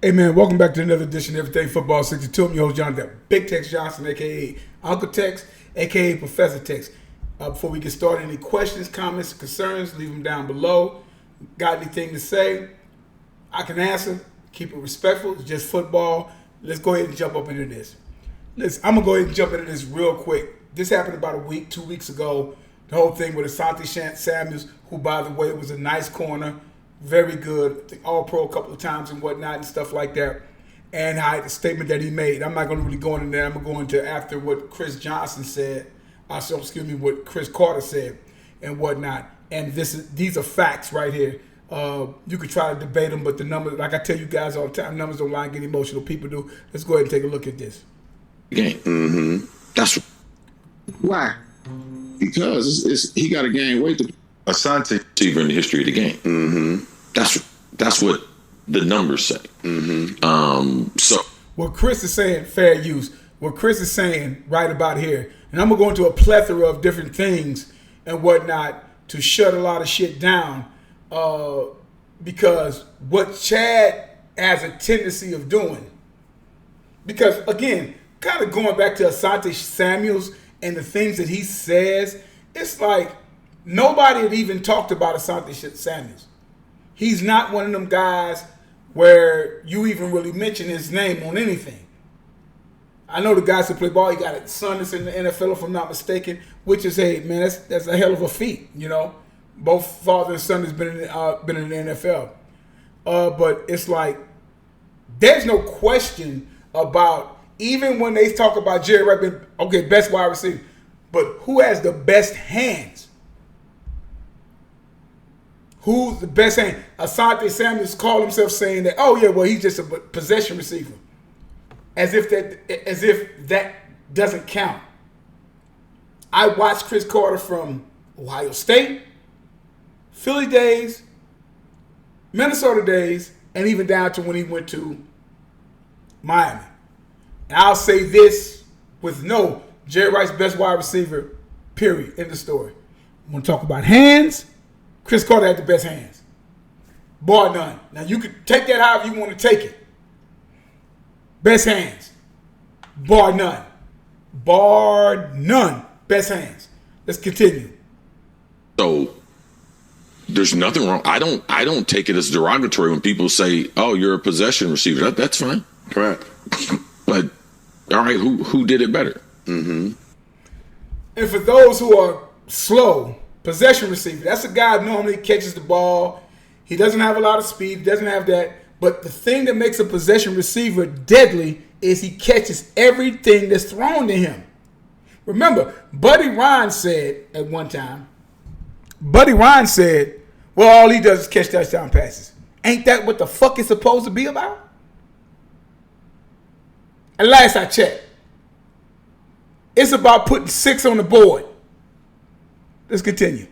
Hey man, welcome back to another edition of Everything Football 62. I'm your host, Jonathan Big Tex Johnson, aka Uncle Tex, aka Professor Tex. Before we get started, any questions, comments, concerns, leave them down below. Got anything to say? I can answer. Keep it respectful. It's just football. Let's go ahead and jump up into this. I'm going to go ahead and jump into this real quick. This happened about 2 weeks ago. The whole thing with Asante Samuels, who, by the way, was a nice corner. Very good. I think All-Pro a couple of times and whatnot and stuff like that. And the statement that he made. I'm not going to really go into that. I'm going to go into after what Chris Johnson said. What Cris Carter said and whatnot. And these are facts right here. You could try to debate them, but the numbers, like I tell you guys all the time, numbers don't lie and get emotional. People do. Let's go ahead and take a look at this. Game. Mm-hmm. That's why. Because he got to gain weight. Asante receiver in the history of the game. Mm-hmm. That's what the numbers say. Mm-hmm. So what Chris is saying, fair use. What Chris is saying right about here, and I'm gonna go into a plethora of different things and whatnot to shut a lot of shit down, because what Chad has a tendency of doing. Because again, kind of going back to Asante Samuels and the things that he says, it's like nobody had even talked about Asante Samuels. He's not one of them guys where you even really mention his name on anything. I know the guys who play ball, he got a son that's in the NFL, if I'm not mistaken, which is, hey, man, that's a hell of a feat, you know. Both father and son has been in the NFL. But it's like, there's no question about, even when they talk about Jerry Rice being, okay, best wide receiver, but who has the best hands? Who's the best hand? Asante Samuels called himself saying that, oh yeah, well, he's just a possession receiver. As if that doesn't count. I watched Cris Carter from Ohio State, Philly days, Minnesota days, and even down to when he went to Miami. And I'll say this with no Jerry Rice, best wide receiver, period, in the story. I want to talk about hands. Cris Carter had the best hands. Bar none. Now, you can take that however you want to take it. Best hands. Bar none. Bar none. Best hands. Let's continue. So there's nothing wrong. I don't take it as derogatory when people say, "Oh, you're a possession receiver." That's fine. Correct. But all right, who did it better? Mm-hmm. And for those who are slow, possession receiver, that's a guy who normally catches the ball. He doesn't have a lot of speed. He doesn't have that. But the thing that makes a possession receiver deadly is he catches everything that's thrown to him. Remember, Buddy Ryan said at one time, well, all he does is catch touchdown passes. Ain't that what the fuck it's supposed to be about? At last I checked, it's about putting 6 on the board. Let's continue.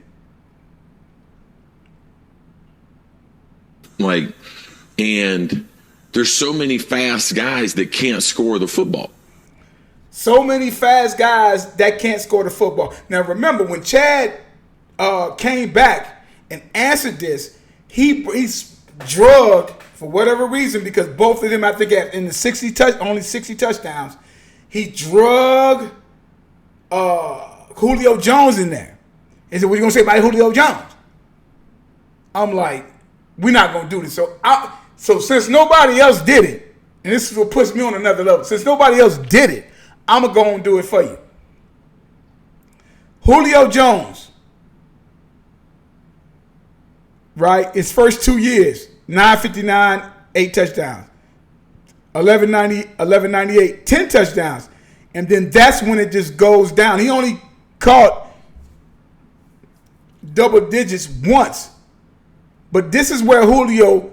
And there's so many fast guys that can't score the football. So many fast guys that can't score the football. Now remember, when Chad came back and answered this, he's drugged for whatever reason, because both of them, I think, in the only 60 touchdowns, he drugged Julio Jones in there. He said, "What are you gonna say about Julio Jones?" I'm like, we're not gonna do this. So since nobody else did it, and this is what puts me on another level, since nobody else did it, I'm gonna go and do it for you. Julio Jones, right? His first 2 years, 959, 8 touchdowns. 1198, 10 touchdowns. And then that's when it just goes down. He only caught double digits once. But this is where Julio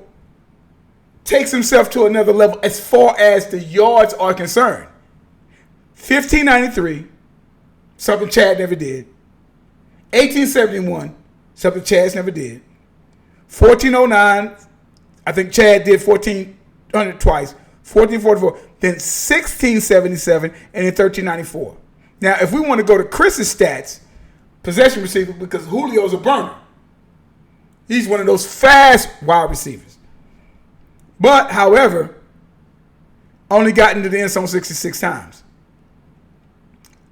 takes himself to another level as far as the yards are concerned. 1593, something Chad never did. 1871, something Chad never did. 1409, I think Chad did 1400 twice. 1444, then 1677, and then 1394. Now, if we want to go to Chris's stats, possession receiver, because Julio's a burner. He's one of those fast wide receivers. But, however, only got into the end zone 66 times.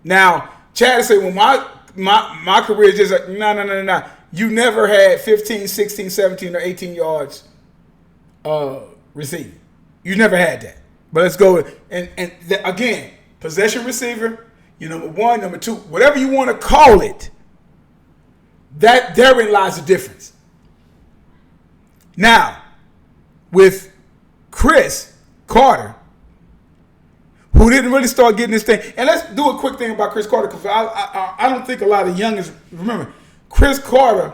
Now, Chad said, well, my career is just like, no. You never had 15, 16, 17, or 18 yards receiving. You never had that. But let's go. Again, possession receiver, you're number one, number two, whatever you want to call it, therein lies the difference. Now, with Cris Carter, who didn't really start getting this thing. And let's do a quick thing about Cris Carter, because I don't think a lot of youngins remember. Cris Carter,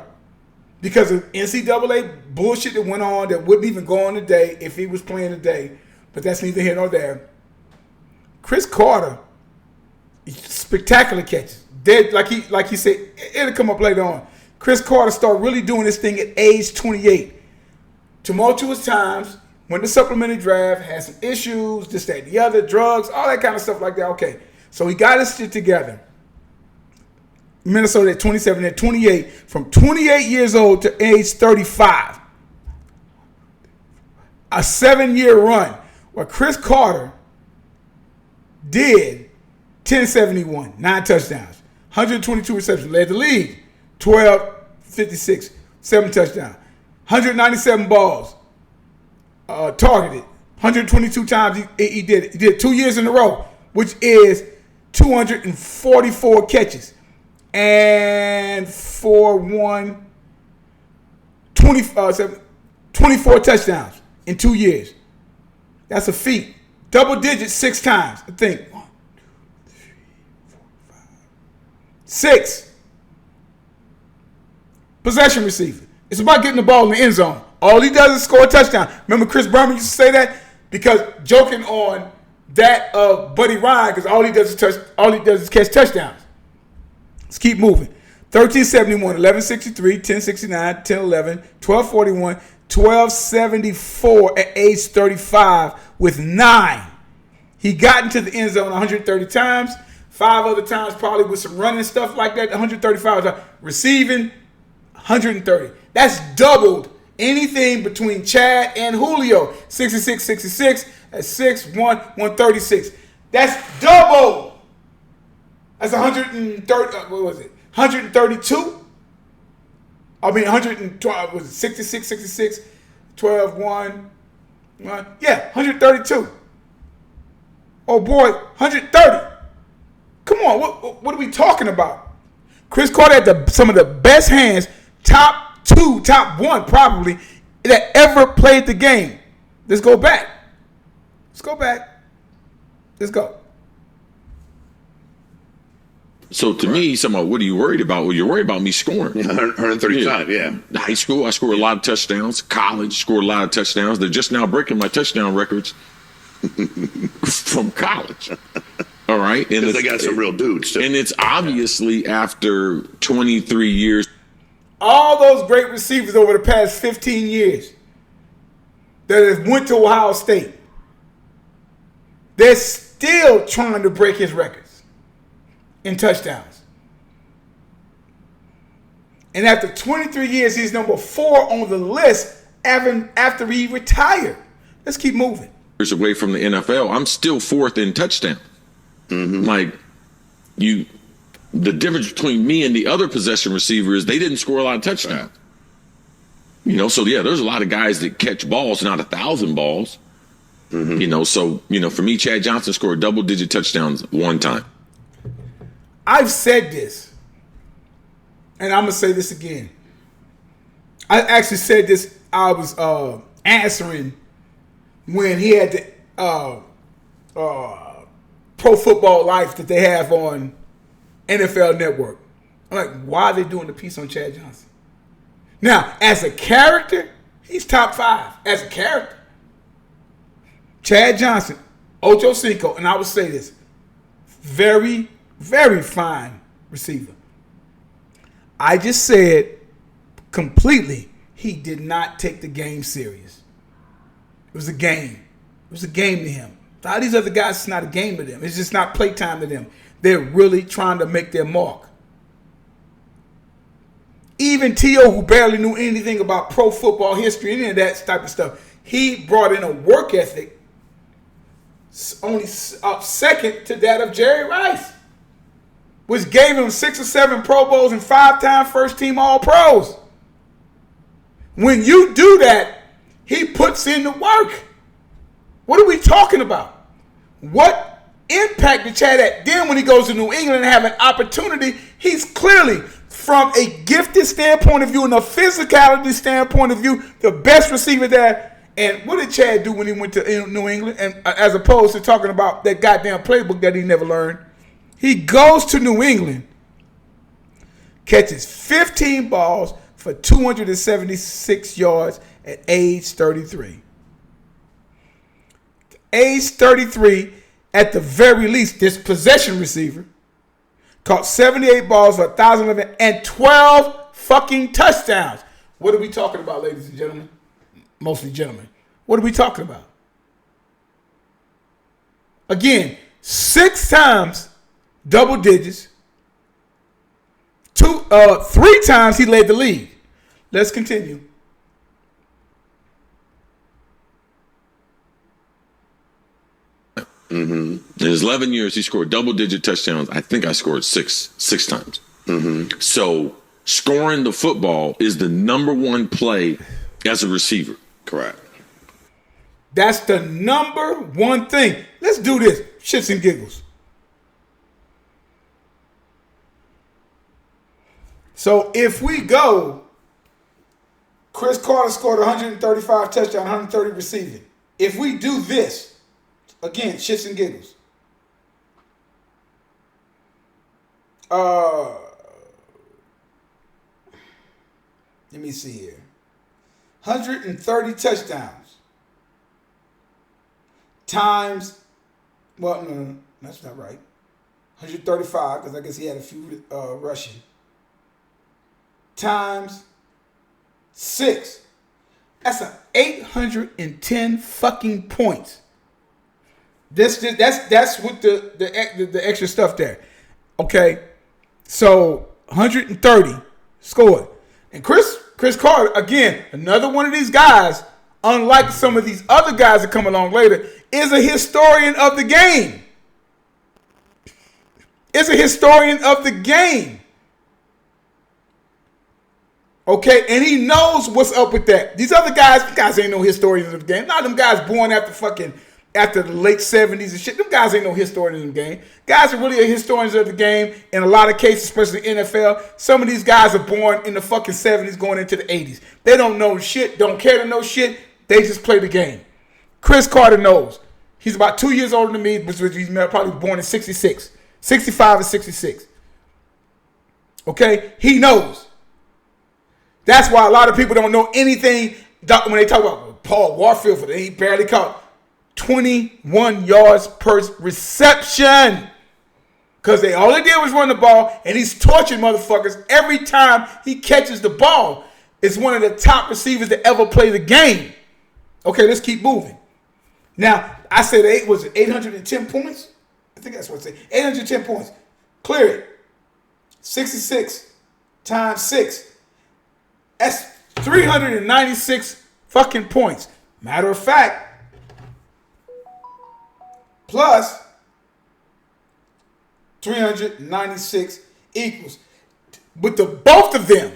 because of NCAA bullshit that went on that wouldn't even go on today if he was playing today, but that's neither here nor there. Cris Carter, spectacular catches. Dead, like he said, it'll come up later on. Cris Carter started really doing this thing at age 28. Tumultuous times, went to supplementary draft, had some issues, this, that, the other, drugs, all that kind of stuff like that. Okay, so he got his shit together. Minnesota at 27, at 28, from 28 years old to age 35. A 7-year run where Cris Carter did 1071, 9 touchdowns, 122 receptions, led the league, 1256, 7 touchdowns, 197 balls targeted, 122 times he did it. He did it 2 years in a row, which is 244 catches. And 24 touchdowns in 2 years. That's a feat. Double digits 6 times. I think 1, 2, 3, 4, 5, 6. Possession receiver. It's about getting the ball in the end zone. All he does is score a touchdown. Remember Chris Berman used to say that? Because joking on that of Buddy Ryan, because all he does is catch touchdowns. Let's keep moving. 1371, 1163, 1069, 1011, 1241, 1274 at age 35 with 9. He got into the end zone 130 times. 5 other times probably with some running stuff like that. 135 receiving, 130. That's doubled anything between Chad and Julio. 66, 66 at 6'1", 136. That's double. That's 130. What was it? 132. I mean 112. Was it 66, 66, 12, 1. Yeah, 132. Oh boy, 130. Come on, what are we talking about? Cris Carter had some of the best hands, top 2, top 1 probably, that ever played the game. Let's go back. Let's go. So to me, he's talking about, what are you worried about? Well, you're worried about me scoring. 135, yeah. High school, I scored a lot of touchdowns. College, scored a lot of touchdowns. They're just now breaking my touchdown records from college. All right? Because they got some real dudes, too. And it's obviously after 23 years. All those great receivers over the past 15 years that have went to Ohio State, they're still trying to break his records in touchdowns. And after 23 years, he's number 4 on the list after he retired. Let's keep moving. Years away from the NFL, I'm still 4th in touchdown. Mm-hmm. Like, the difference between me and the other possession receiver is they didn't score a lot of touchdowns. You know, so yeah, there's a lot of guys that catch balls, not 1,000 balls. Mm-hmm. You know, so, you know, for me, Chad Johnson scored double-digit touchdowns one time. I've said this, and I'm going to say this again. I actually said this, I was answering when he had the Pro Football Life that they have on NFL Network. I'm like, why are they doing the piece on Chad Johnson? Now, as a character, he's top 5. As a character. Chad Johnson, Ocho Sinko, and I would say this, very, very fine receiver. I just said completely he did not take the game serious. It was a game. It was a game to him. A lot of these other guys, it's not a game to them. It's just not playtime to them. They're really trying to make their mark. Even T.O., who barely knew anything about pro football history, any of that type of stuff, he brought in a work ethic only up second to that of Jerry Rice, which gave him 6 or 7 Pro Bowls and 5-time first-team All-Pros. When you do that, he puts in the work. What are we talking about? What impact did Chad have? Then when he goes to New England and have an opportunity, he's clearly, from a gifted standpoint of view and a physicality standpoint of view, the best receiver there. And what did Chad do when he went to New England? And as opposed to talking about that goddamn playbook that he never learned, he goes to New England, catches 15 balls for 276 yards at age 33. Age 33, at the very least, this possession receiver caught 78 balls for 1,011 and 12 fucking touchdowns. What are we talking about, ladies and gentlemen? Mostly gentlemen. What are we talking about? Again, 6 times double digits. 3 times he led the league. Let's continue. In his 11 years, he scored double-digit touchdowns. I think I scored six times. So scoring the football is the number one play as a receiver. Correct. That's the number one thing. Let's do this. Shits and giggles. So if we go, Cris Carter scored 135 touchdowns, 130 receiving. If we do this, again, shits and giggles. Let me see here. 130 touchdowns times, well, no, that's not right. 135, because I guess he had a few rushing. Times 6. That's 810 fucking points. That's with the extra stuff there. Okay, so 130 scored, and Cris Carter, again, another one of these guys, unlike some of these other guys that come along later, is a historian of the game. Is a historian of the game. Okay, and he knows what's up with that. These other guys ain't no historians of the game. A lot of them guys born after the late 70s and shit. Them guys ain't no historians of the game. Guys are really historians of the game in a lot of cases, especially NFL. Some of these guys are born in the fucking 70s going into the 80s. They don't know shit, don't care to know shit. They just play the game. Cris Carter knows. He's about 2 years older than me, which he's probably born in 66. 65 or 66. Okay? He knows. That's why a lot of people don't know anything when they talk about Paul Warfield. He barely caught 21 yards per reception. Because all they did was run the ball, and he's torching motherfuckers every time he catches the ball. It's one of the top receivers to ever play the game. Okay, let's keep moving. Now, I said 810 points? I think that's what I said. 810 points. Clear it. 66 times 6. That's 396 fucking points. Matter of fact, plus 396 equals, with the both of them,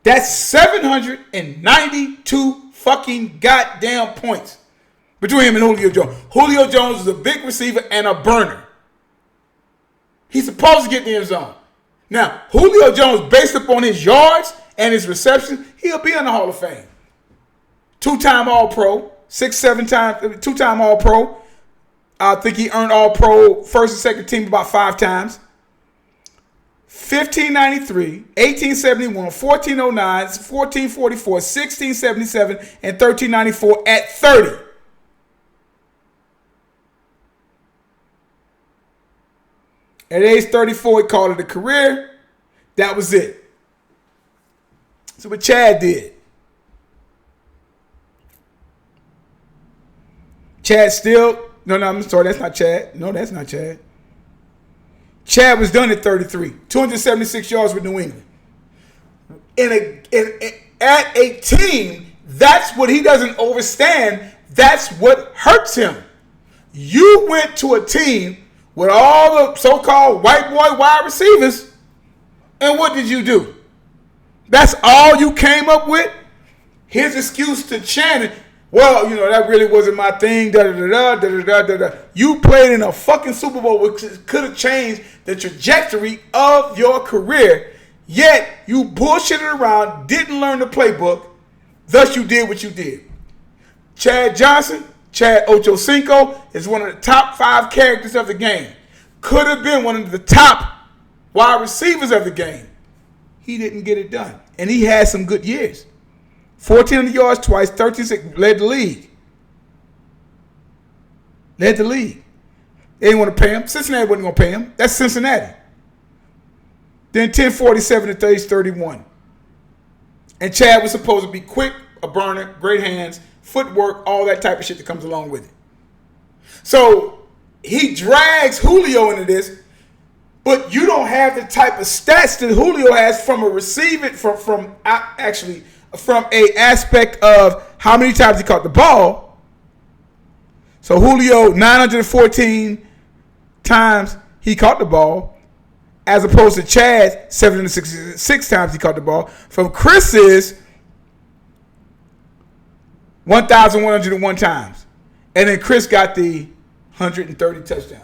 that's 792 fucking goddamn points between him and Julio Jones. Julio Jones is a big receiver and a burner. He's supposed to get in the end zone. Now, Julio Jones, based upon his yards and his reception, he'll be in the Hall of Fame. 2-time All-Pro, 2-time All-Pro. I think he earned All-Pro first and second team about 5 times. 1593, 1871, 1409, 1444, 1677, and 1394 at 30. At age 34, he called it a career. That was it. So what Chad did. Chad still, no, I'm sorry, that's not Chad. No, that's not Chad. Chad was done at 33. 276 yards with New England. At 18, that's what he doesn't understand. That's what hurts him. You went to a team with all the so-called white boy wide receivers, and what did you do? That's all you came up with? His excuse to Shannon, well, that really wasn't my thing, da-da-da-da. You played in a fucking Super Bowl, which could have changed the trajectory of your career, yet you bullshitted around, didn't learn the playbook, thus you did what you did. Chad Ocho Sinko, is one of the top 5 characters of the game. Could have been one of the top wide receivers of the game. He didn't get it done. And he had some good years. 1,400 yards twice, 36, led the league. They didn't want to pay him. Cincinnati wasn't going to pay him. That's Cincinnati. Then 10-47 to 30-31. And Chad was supposed to be quick, a burner, great hands, footwork, all that type of shit that comes along with it. So he drags Julio into this, but you don't have the type of stats that Julio has from a receiving, from a aspect of how many times he caught the ball. So Julio, 914 times he caught the ball, as opposed to Chad, 766 times he caught the ball. From Chris's, 1,101 times. And then Cris got the 130 touchdowns.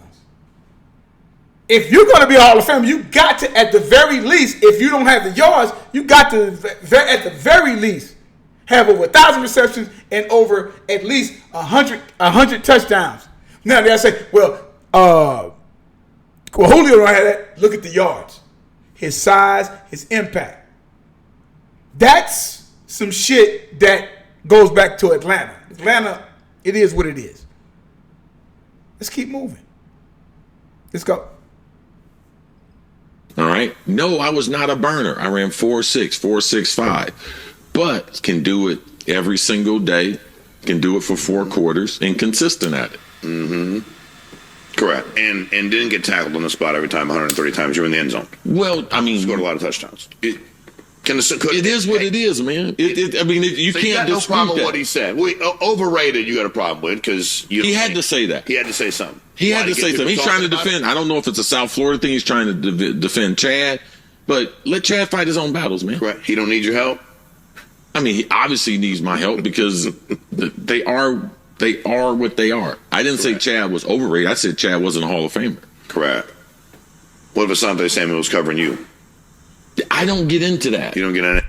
If you're going to be a Hall of Famer, you got to, at the very least, if you don't have the yards, you got to, at the very least, have over 1,000 receptions and over at least 100 touchdowns. Now, they say, well, Julio don't have that. Look at the yards. His size, his impact. That's some shit that goes back to Atlanta. Atlanta, it is what it is. Let's keep moving. Let's go. All right. No, I was not a burner. I ran 4.6, 4.65, but can do it every single day. Can do it for 4 quarters and consistent at it. Mm-hmm. Correct. And didn't get tackled on the spot every time, 130 times you're in the end zone. Well, I mean, scored a lot of touchdowns. It is what it is, man. You can't dispute no problem with that. what he said. Overrated, you got a problem with because he had to say that. He had to say something. He had to say something. He's trying to defend. I don't know if it's a South Florida thing. He's trying to defend Chad, but let Chad fight his own battles, man. Correct. He don't need your help. I mean, he obviously needs my help because they are what they are. I didn't say Chad was overrated. I said Chad wasn't a Hall of Famer. Correct. What if Asante Samuel was covering you? I don't get into that. You don't get in it.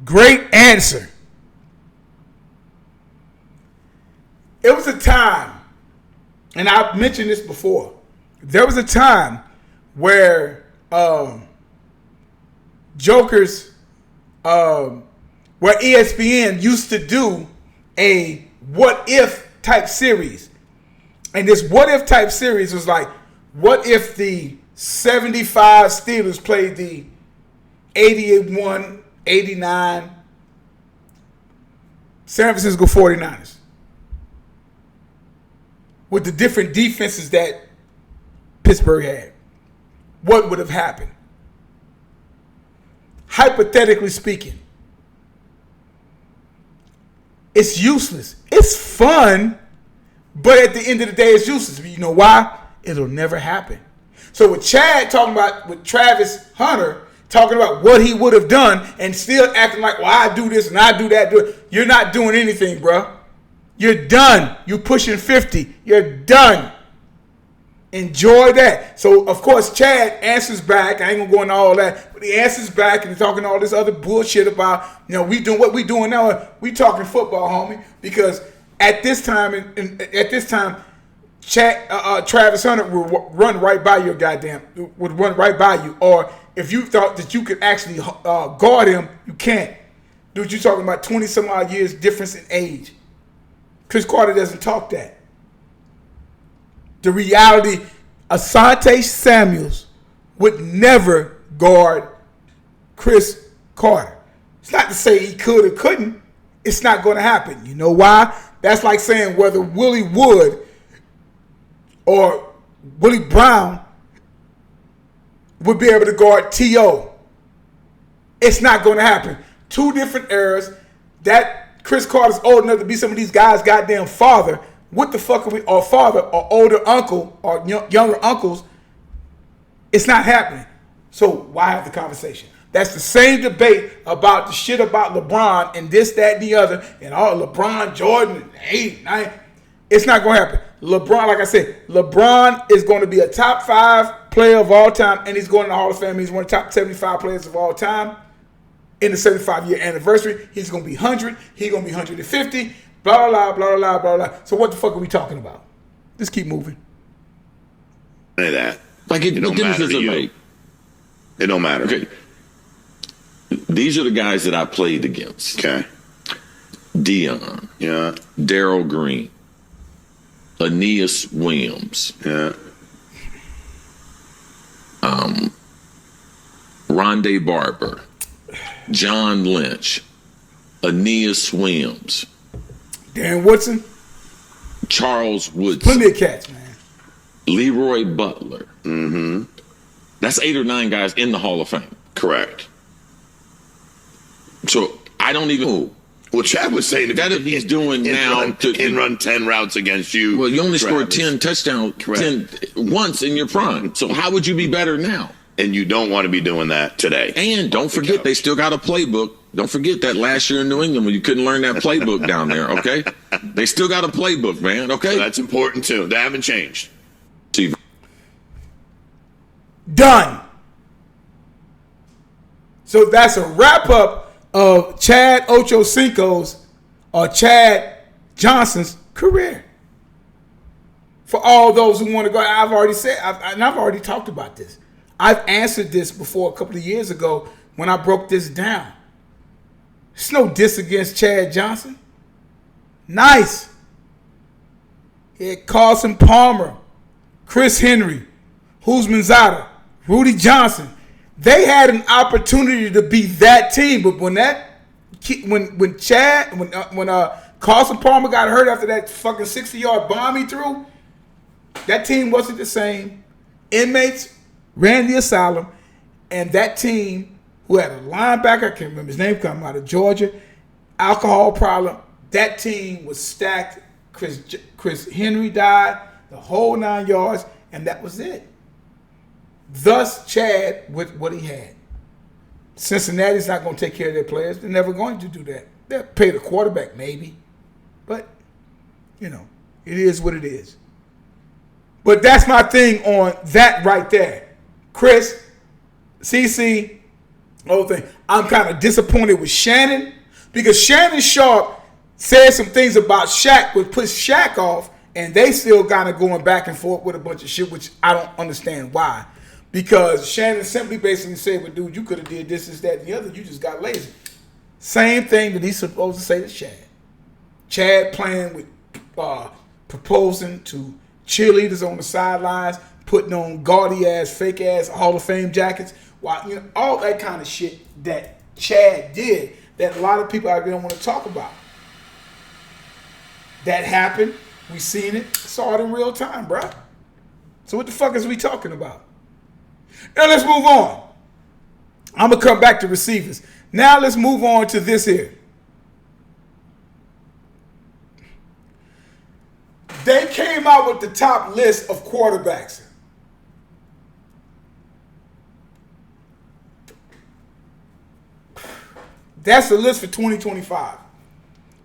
Great answer. It was a time, and I've mentioned this before, there was a time where Jokers, where ESPN used to do a what if type series. And this what if type series was like, what if the 75 Steelers played the 81, 89 San Francisco 49ers with the different defenses that Pittsburgh had? What would have happened? Hypothetically speaking, it's useless. It's fun, but at the end of the day, it's useless. You know why? It'll never happen. So with Chad talking about, with Travis Hunter talking about what he would have done and still acting like, well, I do this and I do that. You're not doing anything, bro. You're done. You're pushing 50. You're done. Enjoy that. So, of course, Chad answers back. I ain't going to go into all that. But he answers back and he's talking all this other bullshit about, we doing what we doing now. We talking football, homie. Because at this time, Travis Hunter would run right by you, would run right by you. Or if you thought that you could actually guard him, you can't. Dude, you're talking about 20 some odd years difference in age. Cris Carter doesn't talk that. The reality, Asante Samuels would never guard Cris Carter. It's not to say he could or couldn't. It's not going to happen. You know why? That's like saying whether Willie Wood or Willie Brown would be able to guard T.O. It's not going to happen. 2 different eras. That Cris Carter's old enough to be some of these guys' goddamn father. what the fuck are we, or father, or older uncle, or younger uncles, it's not happening. So why have the conversation? That's the same debate about the shit about LeBron and this, that, and the other, and all LeBron, Jordan, 8, 9. It's not going to happen. LeBron, like I said, LeBron is going to be a top 5 player of all time, and he's going to the Hall of Fame. He's one of the top 75 players of all time. In the 75-year anniversary, he's going to be 100. He's going to be 150. Blah, blah, blah, blah, blah, blah. So what the fuck are we talking about? Let's keep moving. Say that. Like it don't matter to you. It don't matter. Okay. These are the guys that I played against. Okay. Dion. Yeah. Darryl Green. Aeneas Williams. Yeah. Rondé Barber. John Lynch. Aeneas Williams. Dan Woodson. Charles Woodson. Plenty of cats, man. Leroy Butler. Mm-hmm. That's 8 or 9 guys in the Hall of Fame. Correct. So I don't even. Well, Chad was saying that if he's doing now run 10 routes against you. Well, you only Travis. scored 10 touchdowns 10 once in your prime. So how would you be better now? And you don't want to be doing that today. And don't forget, they still got a playbook. Don't forget that last year in New England when you couldn't learn that playbook down there, okay? They still got a playbook, man, okay? So that's important, too. They haven't changed. Done. So that's a wrap-up of Chad Ocho Sinko's or Chad Johnson's career. For all those who want to go, I've already said, and I've already talked about this. I've answered this before a couple of years ago when I broke this down. There's no diss against Chad Johnson. Nice. He had Carson Palmer, Chris Henry, Huzmanzada, Rudy Johnson. They had an opportunity to be that team, but when Carson Palmer got hurt after that fucking 60-yard bomb he threw, that team wasn't the same. Inmates ran the asylum, and that team, who had a linebacker, I can't remember his name, coming out of Georgia, alcohol problem, that team was stacked. Chris Henry died, the whole 9 yards, and that was it. Thus, Chad with what he had. Cincinnati's not going to take care of their players. They're never going to do that. They'll pay the quarterback, maybe. But, it is what it is. But that's my thing on that right there. Chris, CC, whole thing. I'm kind of disappointed with Shannon because Shannon Sharp said some things about Shaq, which puts Shaq off, and they still kind of going back and forth with a bunch of shit, which I don't understand why. Because Shannon simply basically said, well, dude, you could have did this, that, and the other. You just got lazy. Same thing that he's supposed to say to Chad. Chad playing with, proposing to cheerleaders on the sidelines, putting on gaudy-ass, fake-ass Hall of Fame jackets. All that kind of shit that Chad did that a lot of people out there don't want to talk about. That happened. We seen it. Saw it in real time, bro. So what the fuck is we talking about? Now let's move on. I'm going to come back to receivers. Now let's move on to this here. They came out with the top list of quarterbacks. That's the list for 2025.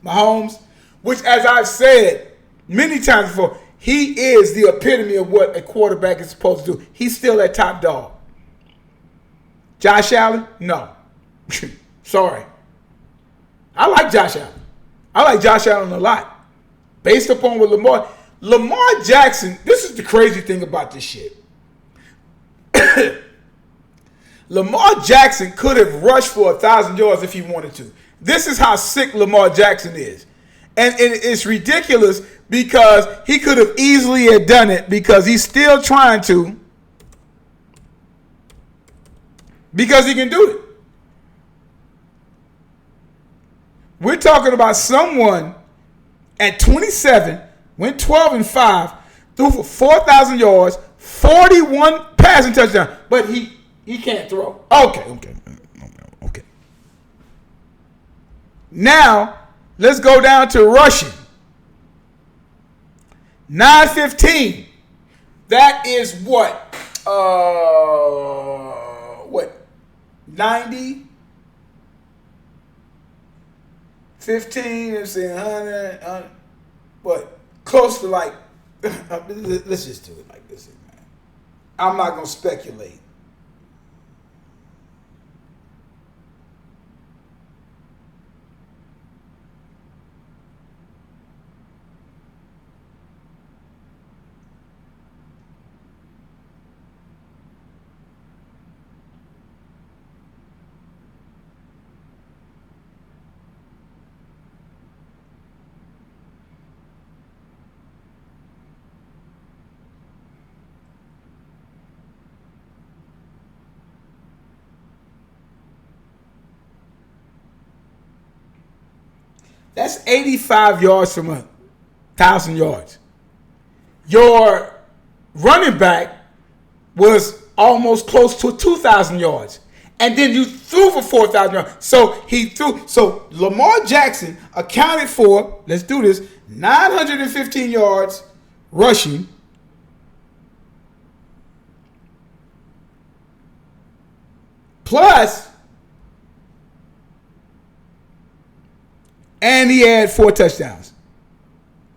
Mahomes, which as I've said many times before, he is the epitome of what a quarterback is supposed to do. He's still that top dog. Josh Allen? No. Sorry. I like Josh Allen. I like Josh Allen a lot. Based upon what Lamar Jackson, this is the crazy thing about this shit. Lamar Jackson could have rushed for 1,000 yards if he wanted to. This is how sick Lamar Jackson is. And it's ridiculous because he could have easily have done it because he's still trying to. Because he can do it. We're talking about someone at 27, went 12-5, threw for 4,000 yards, 41 passing touchdowns, but he can't throw. Okay. Now, let's go down to rushing. 915. That is what? 90? 15, let's say 100, what? Close to like, let's just do it like this, man. I'm not going to speculate. That's 85 yards from 1,000 yards. Your running back was almost close to 2,000 yards. And then you threw for 4,000 yards. So he threw. So Lamar Jackson accounted for, let's do this, 915 yards rushing. Plus, and he had 4 touchdowns.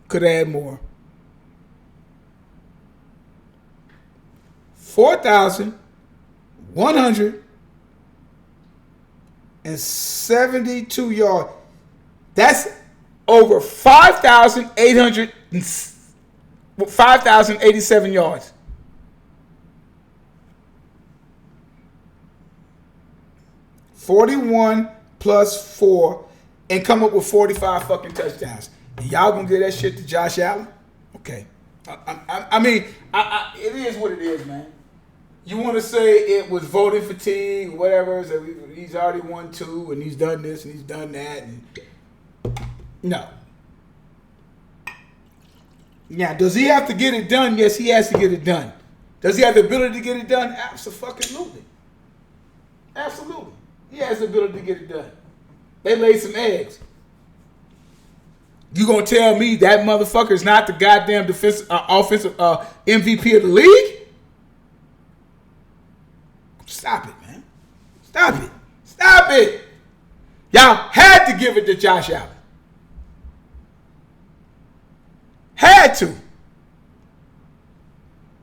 Could have had more. 4,172 yards. That's over 5,087 yards. $41 plus 4 and come up with 45 fucking touchdowns. And y'all gonna give that shit to Josh Allen? Okay. I mean, it is what it is, man. You want to say it was voting fatigue, whatever. So he's already won 2, and he's done this, and he's done that. And no. Now, does he have to get it done? Yes, he has to get it done. Does he have the ability to get it done? Absolutely. Absolutely. He has the ability to get it done. They laid some eggs. You gonna tell me that motherfucker is not the goddamn offensive MVP of the league? Stop it, man. Stop it. Stop it. Y'all had to give it to Josh Allen. Had to.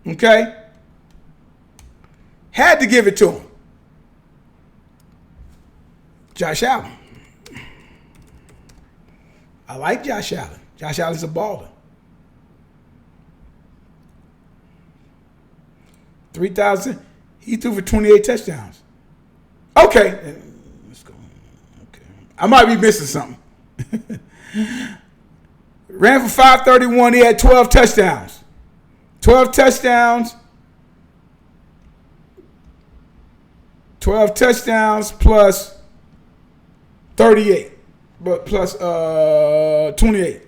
Okay? Had to give it to him. Josh Allen. I like Josh Allen. Josh Allen's a baller. 3,000. He threw for 28 touchdowns. Okay. Let's go. Okay. I might be missing something. Ran for 531. He had 12 touchdowns. 12 touchdowns. 12 touchdowns plus 38. But plus 28.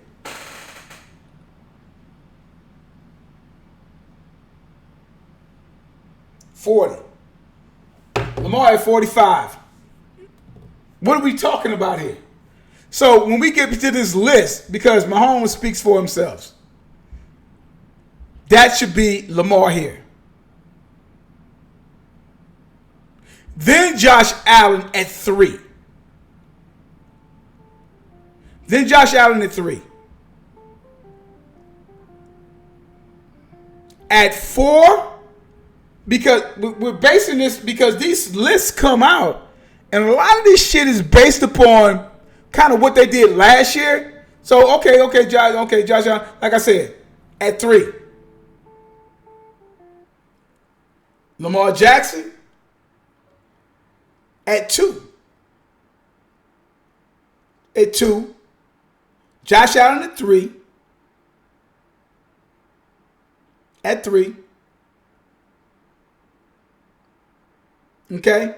$40. Lamar at 45. What are we talking about here? So when we get to this list, because Mahomes speaks for himself, that should be Lamar here. Then Josh Allen at 3. Then Josh Allen at 3. At 4, because we're basing this because these lists come out, and a lot of this shit is based upon kind of what they did last year. So Josh Allen, like I said, at 3. Lamar Jackson at 2. At 2. Josh Allen at 3. At 3. Okay?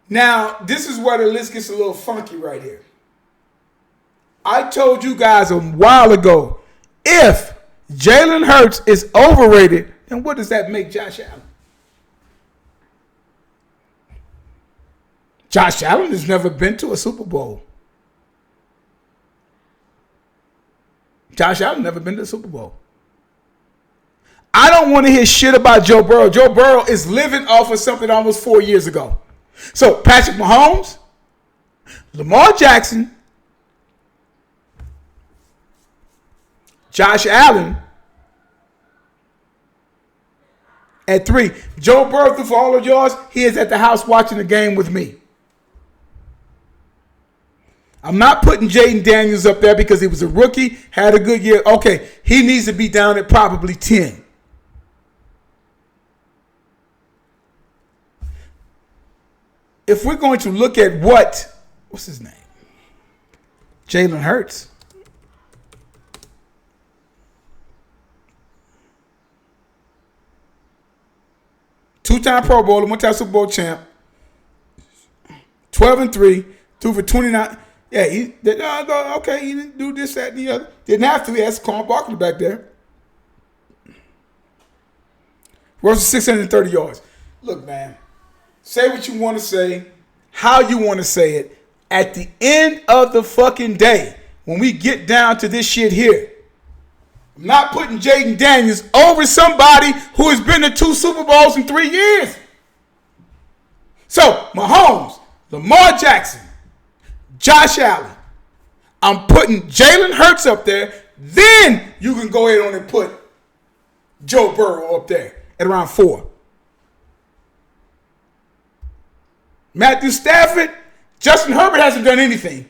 Now, this is where the list gets a little funky right here. I told you guys a while ago, if Jalen Hurts is overrated, then what does that make Josh Allen? Josh Allen has never been to a Super Bowl. Josh Allen never been to the Super Bowl. I don't want to hear shit about Joe Burrow. Joe Burrow is living off of something almost 4 years ago. So Patrick Mahomes, Lamar Jackson, Josh Allen at 3. Joe Burrow, through for all of yours, he is at the house watching the game with me. I'm not putting Jaden Daniels up there because he was a rookie, had a good year. Okay, he needs to be down at probably 10. If we're going to look at what's his name? Jalen Hurts. Two-time Pro Bowler, one-time Super Bowl champ. 12-3, threw for 29. Yeah, he didn't do this, that, and the other. Didn't have to. He had Saquon Barkley back there. Rushed 630 yards. Look, man, say what you want to say, how you want to say it. At the end of the fucking day, when we get down to this shit here, I'm not putting Jaden Daniels over somebody who has been to 2 Super Bowls in 3 years. So, Mahomes, Lamar Jackson, Josh Allen. I'm putting Jalen Hurts up there. Then you can go ahead on and put Joe Burrow up there at around 4. Matthew Stafford, Justin Herbert hasn't done anything.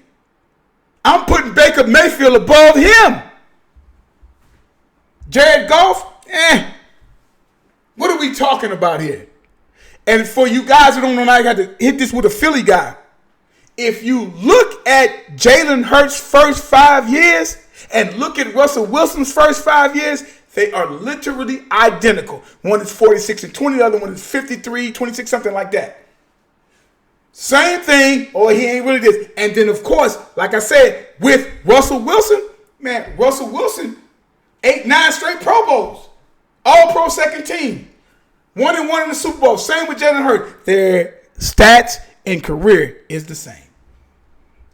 I'm putting Baker Mayfield above him. Jared Goff, what are we talking about here? And for you guys who don't know, I got to hit this with a Philly guy. If you look at Jalen Hurts' first 5 years and look at Russell Wilson's first 5 years, they are literally identical. One is 46-20, the other one is 53-26, something like that. Same thing, or he ain't really this. And then, of course, like I said, with Russell Wilson, 8-9 straight Pro Bowls. All-Pro second team. 1-1 in the Super Bowl. Same with Jalen Hurts. Their stats and career is the same.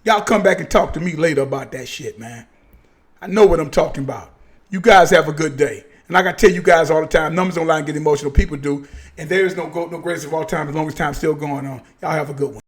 Y'all come back and talk to me later about that shit, man. I know what I'm talking about. You guys have a good day. And like I tell you guys all the time, numbers don't lie and get emotional. People do. And there is no greatest of all time as long as time's still going on. Y'all have a good one.